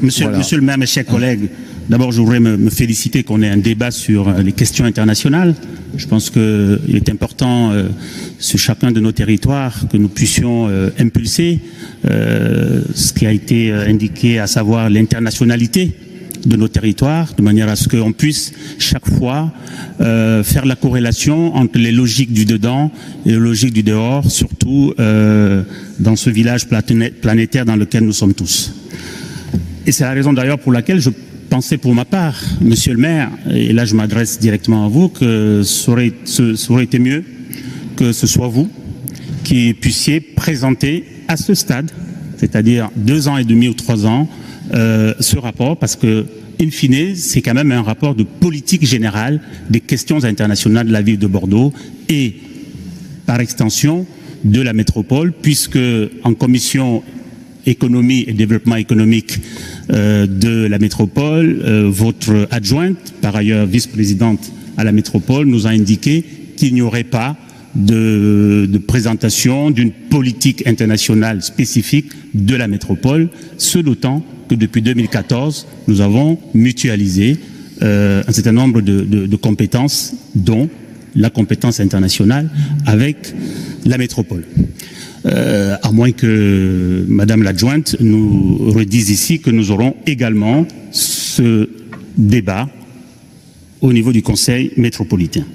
Monsieur le maire, mes chers collègues, d'abord je voudrais me féliciter qu'on ait un débat sur les questions internationales. Je pense qu'il est important sur chacun de nos territoires que nous puissions impulser ce qui a été indiqué, à savoir l'internationalité de nos territoires, de manière à ce qu'on puisse chaque fois faire la corrélation entre les logiques du dedans et les logiques du dehors, surtout dans ce village planétaire dans lequel nous sommes tous. Et c'est la raison d'ailleurs pour laquelle je pensais pour ma part, monsieur le maire, et là je m'adresse directement à vous, que ça aurait été mieux que ce soit vous qui puissiez présenter à ce stade, c'est-à-dire 2 ans et demi ou 3 ans, ce rapport, parce que, in fine, c'est quand même un rapport de politique générale des questions internationales de la ville de Bordeaux et, par extension, de la métropole, puisque en commission économie et développement économique de la métropole, votre adjointe, par ailleurs vice-présidente à la métropole, nous a indiqué qu'il n'y aurait pas de présentation d'une politique internationale spécifique de la métropole, ce d'autant que depuis 2014, nous avons mutualisé un certain nombre de compétences, dont la compétence internationale avec la métropole. À moins que Madame l'adjointe nous redise ici que nous aurons également ce débat au niveau du Conseil métropolitain.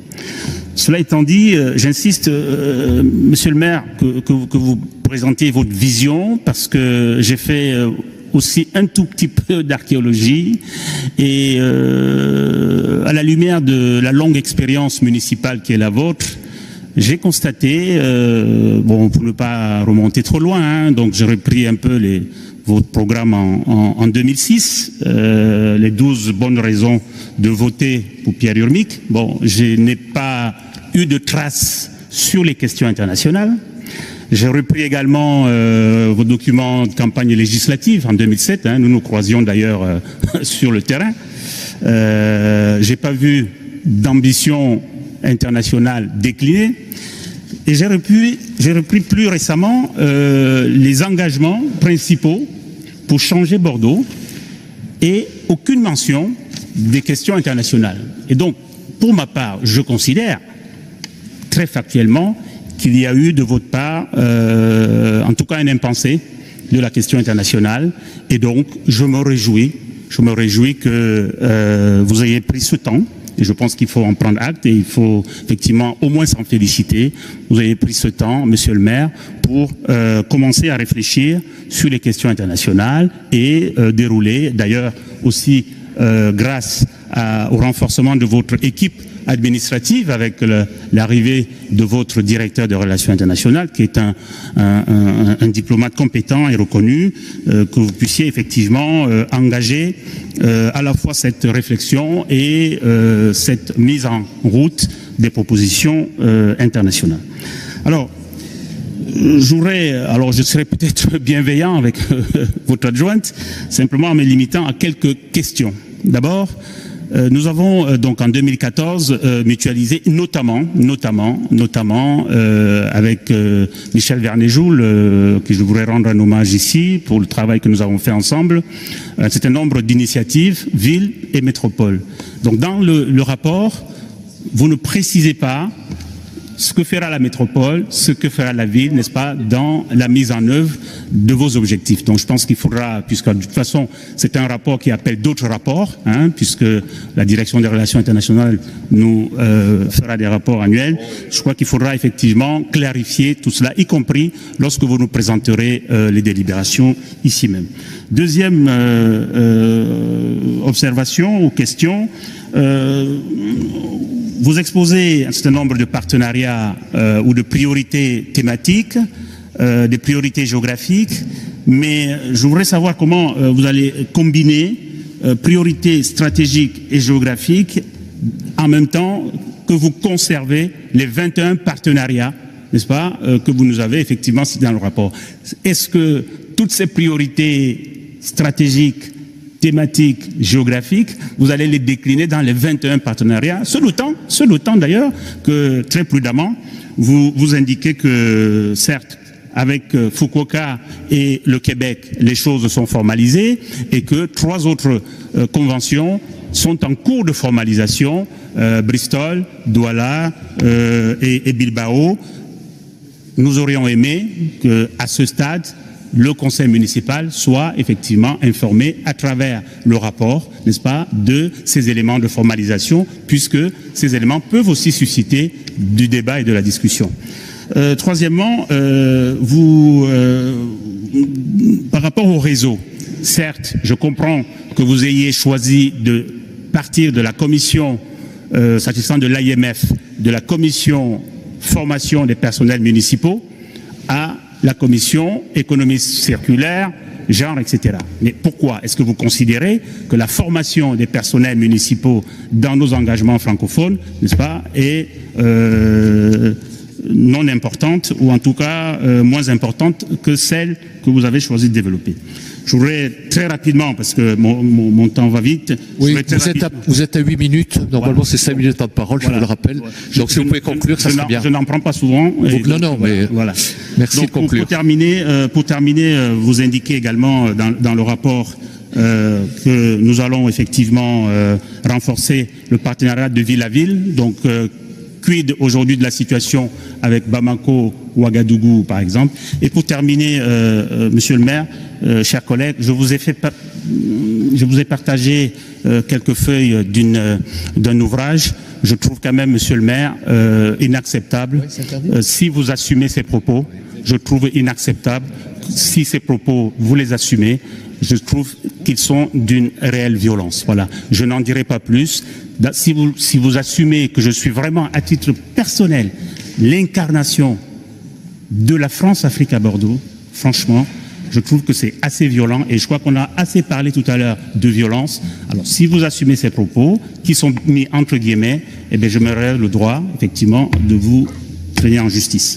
Cela étant dit, j'insiste, Monsieur le maire, que vous présentiez votre vision, parce que j'ai fait aussi un tout petit peu d'archéologie et à la lumière de la longue expérience municipale qui est la vôtre, j'ai constaté, bon, pour ne pas remonter trop loin, hein, donc j'ai repris un peu votre programme en 2006, les 12 bonnes raisons de voter pour Pierre Urmic. Bon, je n'ai pas eu de traces sur les questions internationales. J'ai repris également vos documents de campagne législative en 2007, hein, nous nous croisions d'ailleurs sur le terrain. J'ai pas vu d'ambition internationale déclinée. Et j'ai repris plus récemment les engagements principaux pour changer Bordeaux et aucune mention des questions internationales. Et donc, pour ma part, je considère très factuellement qu'il y a eu de votre part, en tout cas un impensé de la question internationale. Et donc, je me réjouis que vous ayez pris ce temps. Et je pense qu'il faut en prendre acte et il faut effectivement au moins s'en féliciter. Vous avez pris ce temps, monsieur le maire, pour commencer à réfléchir sur les questions internationales et dérouler, d'ailleurs aussi grâce au renforcement de votre équipe administrative avec l'arrivée de votre directeur de relations internationales qui est un diplomate compétent et reconnu, que vous puissiez effectivement engager à la fois cette réflexion et cette mise en route des propositions internationales. Alors, je serai peut-être bienveillant avec votre adjointe, simplement en me limitant à quelques questions. D'abord, nous avons donc en 2014 mutualisé notamment avec Michel Vernéjoul, qui je voudrais rendre un hommage ici pour le travail que nous avons fait ensemble, un certain nombre d'initiatives, villes et métropoles. Donc dans le rapport, vous ne précisez pas ce que fera la métropole, ce que fera la ville, n'est-ce pas, dans la mise en œuvre de vos objectifs. Donc je pense qu'il faudra, puisque de toute façon c'est un rapport qui appelle d'autres rapports, hein, puisque la direction des relations internationales nous fera des rapports annuels, je crois qu'il faudra effectivement clarifier tout cela, y compris lorsque vous nous présenterez les délibérations ici même. Deuxième observation ou question, vous exposez un certain nombre de partenariats ou de priorités thématiques, des priorités géographiques, mais je voudrais savoir comment vous allez combiner priorités stratégiques et géographiques en même temps que vous conservez les 21 partenariats, n'est-ce pas, que vous nous avez effectivement cités dans le rapport. Est-ce que toutes ces priorités stratégiques, thématiques, géographiques, vous allez les décliner dans les 21 partenariats, ce d'autant d'ailleurs que très prudemment, vous indiquez que certes, avec Fukuoka et le Québec, les choses sont formalisées et que 3 autres conventions sont en cours de formalisation, Bristol, Douala et Bilbao. Nous aurions aimé qu'à ce stade, le conseil municipal soit effectivement informé à travers le rapport, n'est-ce pas, de ces éléments de formalisation, puisque ces éléments peuvent aussi susciter du débat et de la discussion. Troisièmement, par rapport au réseau, certes, je comprends que vous ayez choisi de partir de la commission, s'agissant de l'AIMF, de la commission formation des personnels municipaux à la commission économie circulaire, genre, etc. Mais pourquoi est-ce que vous considérez que la formation des personnels municipaux dans nos engagements francophones, n'est-ce pas, est non importante, ou en tout cas moins importante que celle que vous avez choisi de développer? Je voudrais très rapidement, parce que mon temps va vite. Oui, vous êtes à 8 minutes. Normalement, voilà. C'est 5 minutes de temps de parole, je vous le rappelle. Donc, si vous pouvez conclure, ça serait bien. Je n'en prends pas souvent. Non, mais voilà. Merci de conclure. Pour terminer, vous indiquez également dans le rapport que nous allons effectivement renforcer le partenariat de ville à ville. Donc, quid aujourd'hui de la situation avec Bamako, Ouagadougou, par exemple. Et pour terminer, Monsieur le maire, chers collègues, je vous ai partagé quelques feuilles d'un ouvrage. Je trouve quand même, Monsieur le maire, inacceptable. Si vous assumez ces propos, je trouve inacceptable. Si ces propos, vous les assumez, je trouve qu'ils sont d'une réelle violence. Voilà. Je n'en dirai pas plus. Si vous assumez que je suis vraiment, à titre personnel, l'incarnation de la France-Afrique à Bordeaux, franchement, je trouve que c'est assez violent et je crois qu'on a assez parlé tout à l'heure de violence. Alors, si vous assumez ces propos, qui sont mis entre guillemets, eh bien, je m'aurai le droit, effectivement, de vous traîner en justice.